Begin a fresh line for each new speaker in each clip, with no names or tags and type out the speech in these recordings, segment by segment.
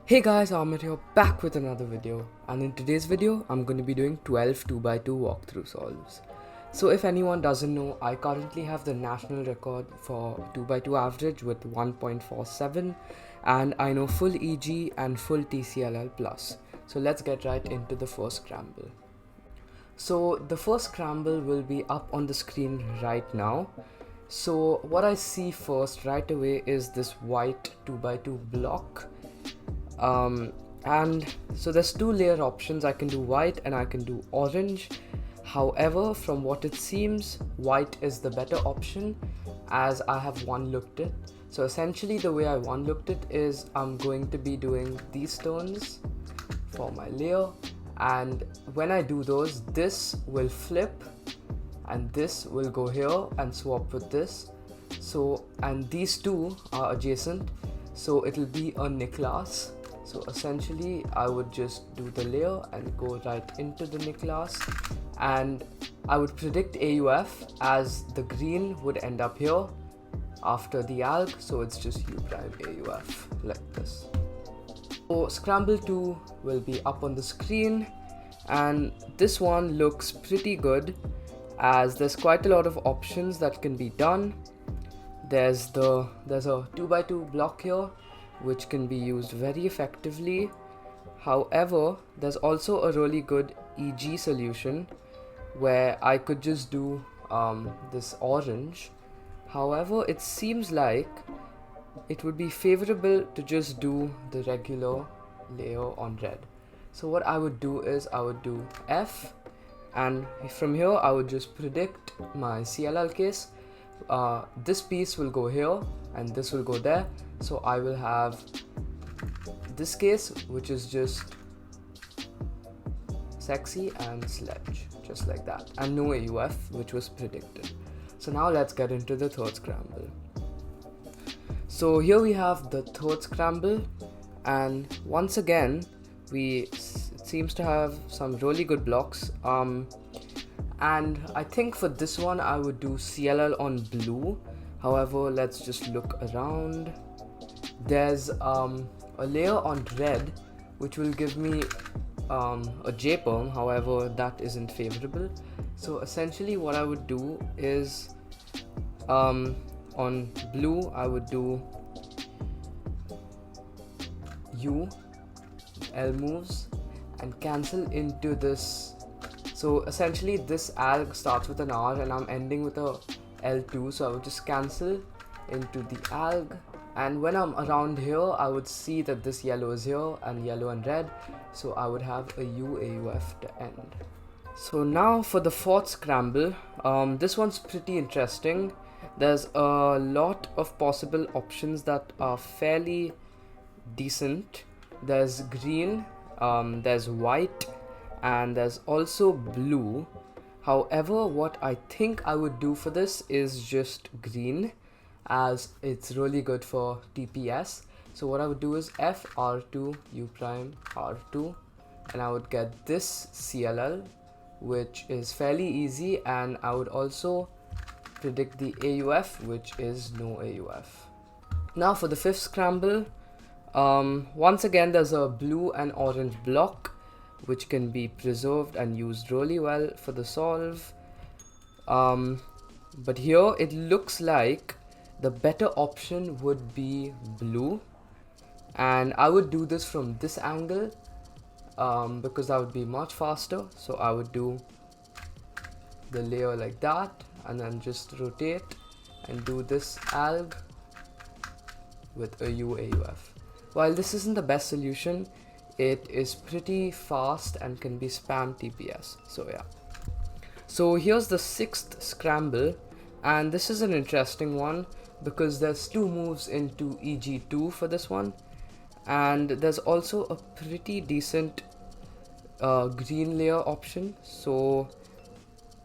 Hey guys, Amit here, back with another video, and in today's video I'm going to be doing 12 2x2 walkthrough solves. So if anyone doesn't know, I currently have the national record for 2x2 average with 1.47, and I know full EG and full TCLL plus. So let's get right into the first scramble. So the first scramble will be up on the screen right now. So what I see first right away is this white 2x2 block. And so there's two layer options. I can do white and I can do orange. However, from what it seems, white is the better option as I have one looked it. So essentially the way I one looked it is I'm going to be doing these tones for my layer, and when I do those, this will flip and this will go here and swap with this. So, and these two are adjacent, so it'll be a Nicholas. So essentially I would just do the layer and go right into the Nicholas, and I would predict AUF as the green would end up here after the alg, so it's just U prime AUF like this. So Scramble 2 will be up on the screen, and this one looks pretty good as there's quite a lot of options that can be done. There's a 2x2 block here which can be used very effectively. However, there's also a really good EG solution where I could just do this orange. However, it seems like it would be favorable to just do the regular layer on red. So what I would do is I would do F, and from here I would just predict my CLL case. This piece will go here and this will go there, so I will have this case which is just sexy and sledge, just like that, and no AUF, which was predicted. So now let's get into the third scramble. So here we have the third scramble, and once again it seems to have some really good blocks, and I think for this one I would do CLL on blue. However, let's just look around. There's a layer on red which will give me a J-perm, however that isn't favorable. So essentially what I would do is on blue I would do U, L moves, and cancel into this. So essentially this alg starts with an R and I'm ending with a L2, so I would just cancel into the alg, and when I'm around here I would see that this yellow is here and yellow and red, so I would have a U AUF to end. So now for the fourth scramble, this one's pretty interesting. There's a lot of possible options that are fairly decent. There's green, there's white, and there's also blue. However, what I think I would do for this is just green, as it's really good for TPS. So what I would do is F R2 U prime R2, and I would get this CLL, which is fairly easy, and I would also predict the AUF, which is no AUF. Now for the fifth scramble, once again there's a blue and orange block which can be preserved and used really well for the solve. But here it looks like the better option would be blue, and I would do this from this angle because that would be much faster. So I would do the layer like that and then just rotate and do this alg with a U AUF. While this isn't the best solution, it is pretty fast and can be spam TPS. So yeah. So here's the sixth scramble, and this is an interesting one because there's two moves into EG2 for this one, and there's also a pretty decent green layer option. So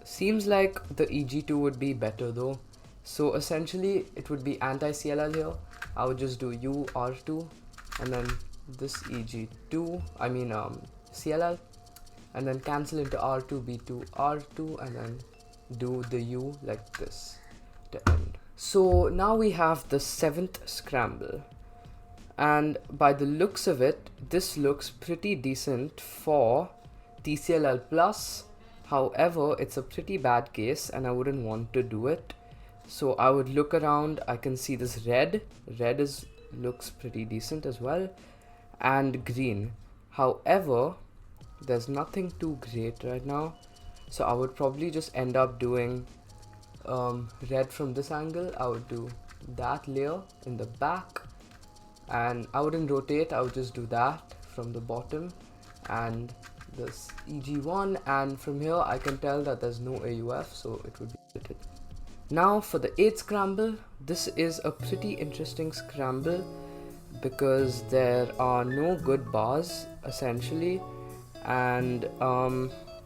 seems like the EG2 would be better though. So essentially it would be anti-CLL here. I would just do U R2 and then this EG2, CLL, and then cancel into R2 B2 R2 and then do the U like this to end. So now we have the seventh scramble, and by the looks of it, this looks pretty decent for TCLL plus. However, it's a pretty bad case and I wouldn't want to do it. So I would look around. I can see this red looks pretty decent as well, and green. However, there's nothing too great right now, so I would probably just end up doing red from this angle. I would do that layer in the back, and I wouldn't rotate. I would just do that from the bottom and this EG1, and from here I can tell that there's no AUF, so it would be edited. Now for the 8th scramble, this is a pretty interesting scramble because there are no good bars essentially, and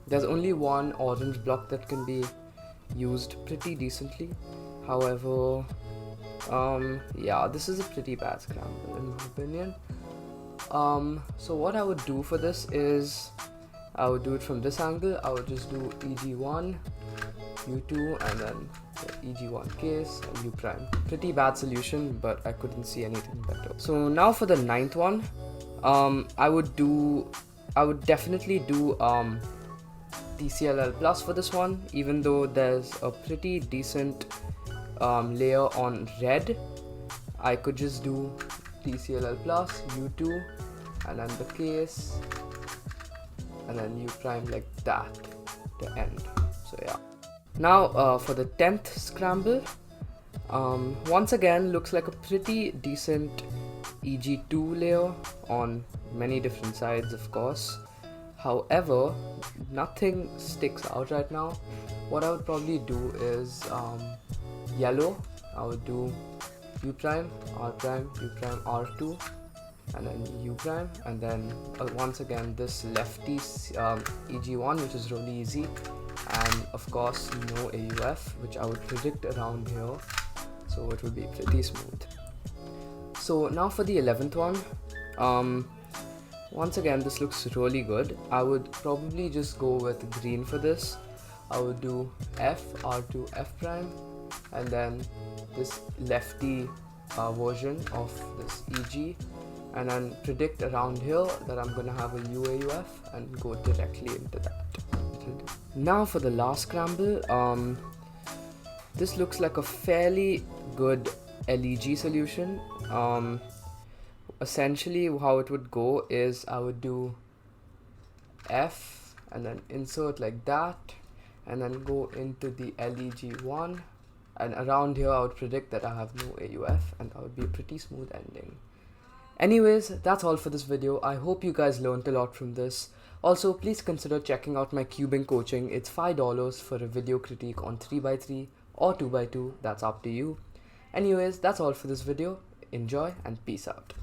there's only one orange block that can be used pretty decently. However, yeah, this is a pretty bad scramble in my opinion. So what I would do for this is I would do it from this angle. I would just do EG1, U2, and then the EG1 case and U prime. Pretty bad solution, but I couldn't see anything better. So now for the 9th one, I would definitely do TCLL plus for this one, even though there's a pretty decent layer on red. I could just do TCLL plus, U2, and then the case, and then U prime like that to end. So yeah. Now for the 10th scramble, once again looks like a pretty decent EG2 layer on many different sides, of course. However, nothing sticks out right now. What I would probably do is yellow. I would do U prime, R prime, U prime, R2, and then U prime, and then once again this lefty EG1, which is really easy, and of course no AUF, which I would predict around here, so it would be pretty smooth. So now for the 11th one, once again this looks really good. I would probably just go with green for this. I would do F, R2, F prime, and then this lefty version of this EG, and then predict around here that I'm gonna have a UAUF and go directly into that. Now for the last scramble, this looks like a fairly good LEG solution. Essentially how it would go is I would do F and then insert like that, and then go into the LEG1, and around here I would predict that I have no AUF, and that would be a pretty smooth ending. Anyways, that's all for this video. I hope you guys learned a lot from this. Also, please consider checking out my cubing coaching. It's $5 for a video critique on 3x3 or 2x2, that's up to you. Anyways, that's all for this video. Enjoy and peace out.